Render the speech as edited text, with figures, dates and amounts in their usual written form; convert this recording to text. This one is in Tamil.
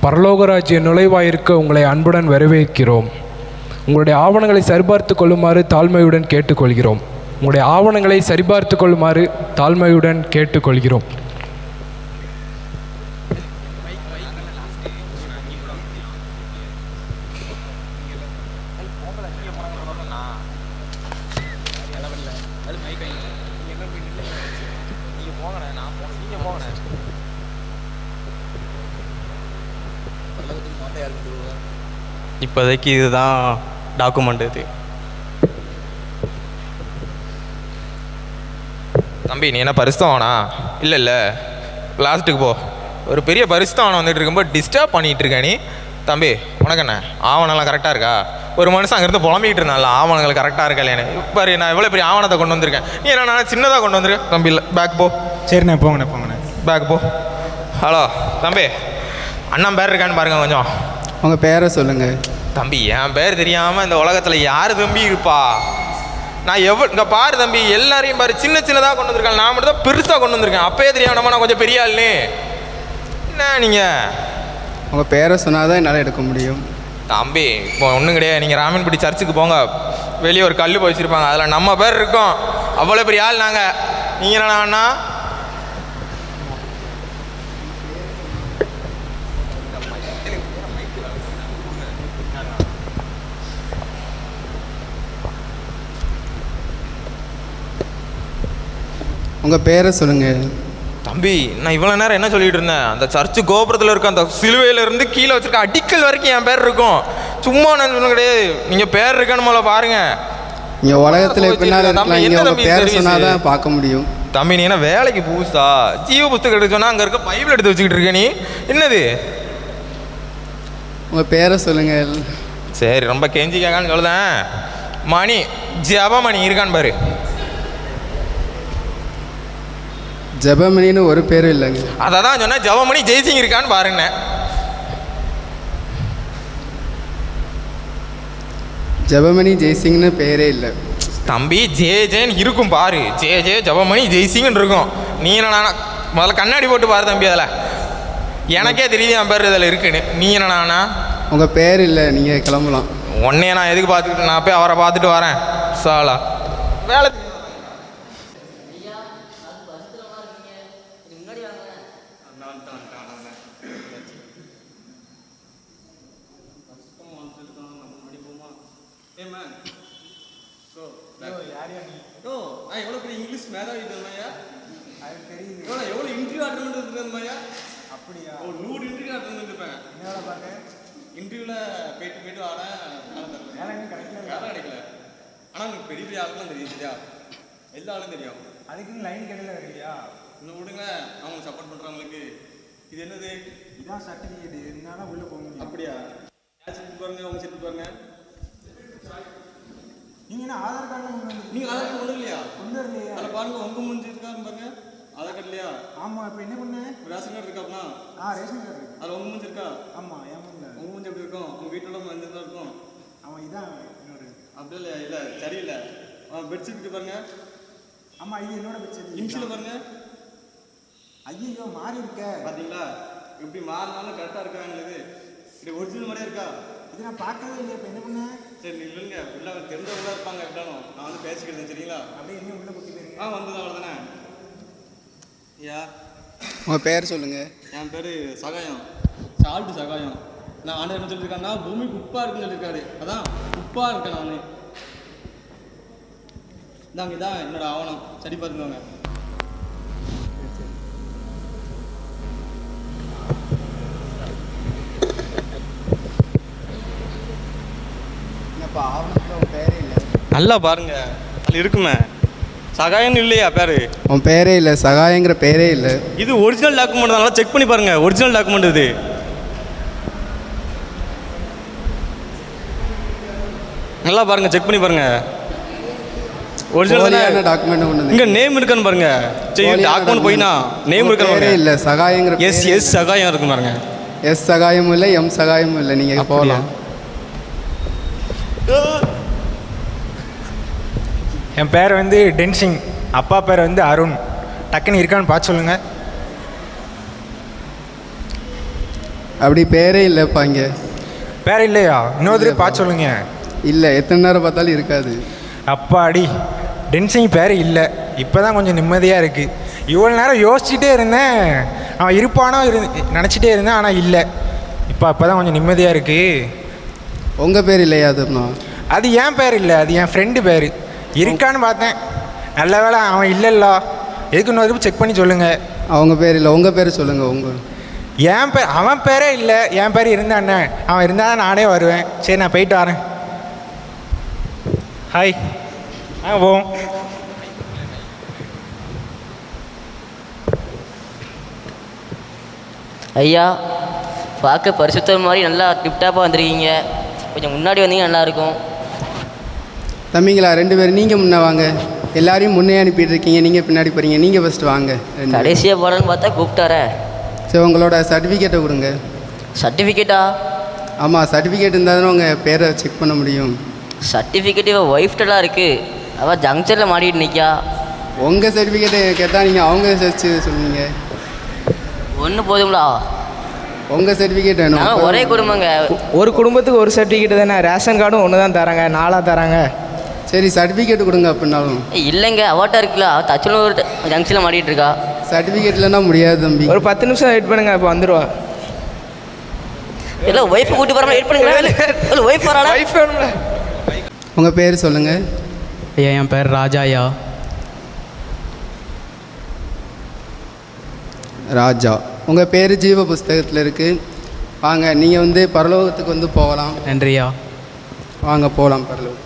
பரலோகராஜ்ய நுழைவாயிற்கு உங்களை அன்புடன் வரவேற்கிறோம். உங்களுடைய ஆவணங்களை சரிபார்த்து கொள்ளுமாறு தாழ்மையுடன் கேட்டுக்கொள்கிறோம். உங்களுடைய ஆவணங்களை சரிபார்த்து கொள்ளுமாறு தாழ்மையுடன் கேட்டுக்கொள்கிறோம். இப்போதைக்கு இதுதான் டாக்குமெண்ட். இது தம்பி, நீ என்ன பரிசு தான் வானா? இல்லை லாஸ்ட்டுக்கு போ. ஒரு பெரிய பரிசு தான் வானம் வந்துட்டு இருக்கும்போது டிஸ்டர்ப் பண்ணிகிட்டு இருக்க நீ. தம்பி, உனக்கு என்ன ஆவணம்லாம் கரெக்டாக இருக்கா? ஒரு மனுஷன் அங்கேருந்து புலம்பிக்கிட்டு இருந்தால ஆவணங்கள் கரெக்டாக இருக்கா இல்லையானு. இப்போ நான் எவ்வளோ பெரிய ஆவணத்தை கொண்டு வந்திருக்கேன், நீ என்ன நான் சின்னதாக கொண்டு வந்திருக்கேன். தம்பி இல்லை, பேக் போ. சரிண்ணே, போங்கண்ணே. பேக் போ. ஹலோ தம்பி, அண்ணன் பேர் இருக்கான்னு பாருங்க கொஞ்சம். உங்கள் பேரை சொல்லுங்கள். தம்பி, என் பேர் தெரியாமல் இந்த உலகத்தில் யார் தம்பி இருப்பா? நான் இங்கே பாரு தம்பி, எல்லாரையும் பாரு, சின்ன சின்னதாக கொண்டு வந்திருக்கேன். நான் மட்டும் தான் பெருசாக கொண்டு வந்திருக்கேன். அப்பயே தெரியாம நான் கொஞ்சம் பெரிய ஆள்னு. என்ன நீங்கள் உங்கள் பேரை சொன்னால் தான் என்னால் எடுக்க முடியும். தம்பி, இப்போ ஒன்றும் கிடையாது. நீங்கள் ராமன்பட்டி சர்ச்சுக்கு போங்க, வெளியே ஒரு கல் போய் வச்சுருப்பாங்க, அதில் நம்ம பேர் இருக்கோம். அவ்வளோ பெரிய ஆள் நாங்கள். நீங்கள் என்ன அண்ணா? உங்கள் பேரை சொல்லுங்கள். தம்பி, நான் இவ்வளோ நேரம் என்ன சொல்லிட்டு இருந்தேன்? அந்த சர்ச்சு கோபுரத்தில் இருக்க அந்த சிலுவையிலேருந்து கீழே வச்சுருக்க அடிக்கல் வரைக்கும் என் பேர் இருக்கும். சும்மா நான் சொன்ன கிடையாது. நீங்கள் பேர் இருக்கான்னு போல பாருங்க. நீங்கள் உலகத்தில் பின்னால் இருக்கலாம், இங்கே உங்கள் பேரை சொன்னால் தான் பார்க்க முடியும். தம்பி, நீ என்ன வேலைக்கு பூசா? ஜீவ புஸ்தகம் எடுத்து சொன்னால் அங்கே இருக்க பைபிள் எடுத்து வச்சுக்கிட்டு இருக்க நீ. என்னது? உங்கள் பேரை சொல்லுங்கள். சரி, ரொம்ப கெஞ்சி கேட்கான்னு சொல்லுதேன். மணி, ஜபமணி இருக்கான்னு பாரு. ஜெபமணின்னு ஒரு பேரும் இல்லைங்க. அதை தான் சொன்னேன், ஜபமணி ஜெய்சிங் இருக்கான்னு பாருங்க. ஜெபமணி ஜெய்சிங்னு பேரே இல்லை தம்பி. ஜேன்னு இருக்கும் பாரு. ஜே ஜபமணி ஜெய்சிங்னு இருக்கும். நீ என்ன முதல்ல கண்ணாடி போட்டு பாரு தம்பி. அதில் எனக்கே தெரியுது என் பேர் இதில் இருக்குன்னு. நீ என்னண்ணா? உங்கள் பேர் இல்லை, நீங்கள் கிளம்பலாம். உன்னையே நான் எதுக்கு பார்த்துக்கிட்டு? நான் போய் அவரை பார்த்துட்டு வரேன். சாலா வேலை. எவ்வளோ பெரிய இங்கிலீஷ் மேதாவி தெரியுமாயா? அது தெரியுது. எவ்வளோ இன்டர்வியூ அட்டன் பண்ணிருந்தேன்மாயா? அப்படியா? 100 இன்டர்வியூ அட்டன் பண்ணிருப்பேன். என்னோட பாட்டு இன்டர்வியூவில் போயிட்டு ஆனேன். வேலை கிடைக்கல. ஆனால் உங்களுக்கு பெரிய பெரிய ஆளுலாம் தெரியும். சரியா? எல்லா ஆளும் தெரியும். அதுக்குன்னு லைன் கடையில் வரலையா? இன்னும் விடுங்க, அவங்க சப்போர்ட் பண்ணுறவங்களுக்கு. இது என்னது? இதான் சர்டிஃபிகேட். இருந்தாலும் உள்ளே போக முடியும். அப்படியா? செட்டு பாருங்க, அவங்க செட்டு பாருங்க. நீங்கள் என்ன ஆதார் கார்டு? நீங்கள் ஆதார் கார்டு ஒன்றும் இல்லையா? ஒன்றும் இல்லையா? அதில் பாருங்க, உங்கள் முடிஞ்சு இருக்கான்னு பாருங்க. ஆதார் கார்டு இல்லையா? ஆமாம். இப்போ என்ன பண்ண? ரேஷன் கார்டு இருக்கா? அப்படின்னா ரேஷன் கார்டு அதில் உங்கள் முடிஞ்சு இருக்கா? ஆமாம். என் முடியல. உங்கள் முடிஞ்சு எப்படி இருக்கும்? உங்கள் வீட்டோட மஞ்சள் தான் இருக்கும். ஆமாம், இதான் என்னோட. அப்படி இல்லையா? இல்லை, சரியில்லை. பெட்ஷீட் இருக்கு பாருங்க. ஆமாம், ஐயோ என்னோட பெட்ஷீட். இன்ஷியில் பாருங்க. ஐயோ மாறி இருக்க பார்த்தீங்களா? எப்படி மாறினாலும் கரெக்டாக இருக்காங்க. இது ஒரிஜினல் மாதிரியே இருக்கா? இது நான் பார்க்கவே இல்லையா? இப்போ என்ன பண்ண? சரி, இல்லைங்க, உள்ள தெரிஞ்சவங்களா இருப்பாங்க. எப்படினாலும் நான் வந்து பேசிக்கிறேன். சரிங்களா? அப்படியே இன்னும் உள்ள கூட்டிட்டு வந்தது அவ்வளோதானே. ஐயா, உங்கள் பேர் சொல்லுங்கள். என் பேர் சகாயம், சால்ட்டு சகாயம். நான் ஆண்டு என்ன சொல்லியிருக்காங்கன்னா, பூமிக்கு உப்பாக இருக்குன்னு சொல்லியிருக்காரு. அதான் உப்பாக இருக்கேன் நான். இதாங்க, இதான் என்னோட ஆவணம். சரி பார்த்துக்கோங்க. ஆவணத்தில் உன் பேரே இல்லை. நல்லா பாருங்க, அது இருக்குமே. சகாயம்னு இல்லையா பேர்? உன் பேரே இல்லை, சகாயங்கிற பேரே இல்லை. இது ஒரிஜினல் டாக்குமெண்ட் தான். நல்லா செக் பண்ணி பாருங்க. ஒரிஜினல் டாக்குமெண்ட் இது. நல்லா பாருங்க, செக் பண்ணி பாருங்க. ஒரிஜினல் டாக்குமெண்ட் ஒன்று இங்கே நேம் இருக்கான்னு பாருங்க. சரி, டாக்குமெண்ட் போயினா நேம் இருக்கான்னு இல்லை. சகாயங்கிற எஸ் சகாயம் இருக்கு பாருங்க. எஸ் சகாயமும் இல்லை, எம் சகாயமும் இல்லை. நீங்கள் போகலாம். என் பேர் வந்து டென்சிங். அப்பா பேர் வந்து அருண். டக்குன்னு இருக்கான்னு பார்த்து சொல்லுங்கள். அப்படி பேரே இல்லைப்பா இங்கே. பேர் இல்லையா? இன்னொரு பார்த்து சொல்லுங்க. இல்லை, எத்தனை நேரம் பார்த்தாலும் இருக்காது. அப்பாடி, டென்சிங் பேர் இல்லை. இப்போ தான் கொஞ்சம் நிம்மதியாக இருக்குது. இவ்வளோ நேரம் யோசிச்சுட்டே இருந்தேன், அவன் இருப்பானோ நினச்சிட்டே இருந்தேன், ஆனால் இல்லை. இப்போ தான் கொஞ்சம் நிம்மதியாக இருக்குது. உங்கள் பேர் இல்லையா? அதுமா அது என் பேர் இல்லை, அது என் ஃப்ரெண்டு பேர். இருக்கான்னு பார்த்தேன், நல்ல வேளை அவன் இல்லைல்ல. எதுக்கு இன்னொரு செக் பண்ணி சொல்லுங்கள். அவங்க பேர் இல்லை, உங்கள் பேர் சொல்லுங்கள். உங்கள் என் பேர், அவன் பேரே இல்லை, என் பேர் இருந்தாண்ணே. அவன் இருந்தால் தான் நானே வருவேன். சரி, நான் போயிட்டு வரேன். ஹாய். போவோம். ஐயா, பார்க்க பரிசுத்தர் மாதிரி நல்லா டிப்டாப்பாக வந்திருக்கீங்க. கொஞ்சம் முன்னாடி வந்தீங்க நல்லாயிருக்கும். தம்பிங்களா, 2 பேர் நீங்கள் முன்னே வாங்க. எல்லாரையும் முன்னே அனுப்பிட்டு இருக்கீங்க, நீங்கள் பின்னாடி போகிறீங்க. நீங்கள் ஃபஸ்ட்டு வாங்க. கடைசியாக போடணும்னு பார்த்தா கூப்பிட்டாரே. சரி, உங்களோட சர்டிஃபிகேட்டை கொடுங்க. சர்டிஃபிகேட்டா? ஆமாம், சர்டிஃபிகேட் இருந்தால் தானே உங்கள் பேரை செக் பண்ண முடியும். சர்டிஃபிகேட் இவன் ஒய்ஃப்டெல்லாம் இருக்குது. அவள் ஜங்ஷனில் மாட்டிகிட்டு நிற்கா. உங்கள் சர்டிஃபிகேட்டை கேட்டால் நீங்கள் அவங்க வச்சு சொல்லுவீங்க. ஒன்று போதுங்களா? உங்கள் சர்டிஃபிகேட் வேணும். நாங்கள் ஒரே குடும்பங்க. ஒரு குடும்பத்துக்கு ஒரு சர்டிஃபிகேட் தானே. ரேஷன் கார்டும் ஒன்று தான் தராங்க, 4 தராங்க. சரி, சர்டிஃபிகேட் கொடுங்க. அப்படின்னாலும் இல்லைங்க, அவட்ட இருக்குல்ல, தச்சனூர் ஜங்ஷனில் மாட்டிகிட்டு இருக்கா. சர்டிஃபிகேட் இல்லைன்னா முடியாது தம்பி. ஒரு 10 நிமிஷம் வெயிட் பண்ணுங்க, இப்போ வந்துடுவா. இல்லை, ஒய்ஃபை கூட்டி போகிற வெயிட் பண்ணுங்களேன். ஒய்ஃப் வராளா? வைஃப் வேணும்ல. உங்கள் பேர் சொல்லுங்கள். ஐயா, என் பேர் ராஜா. ஐயா, ராஜா. உங்கள் பேர் ஜீவ புஸ்தகத்தில் இருக்குது. வாங்க, நீங்கள் பரலோகத்துக்கு போகலாம். நன்றியா. வாங்க போகலாம் பரலோகம்.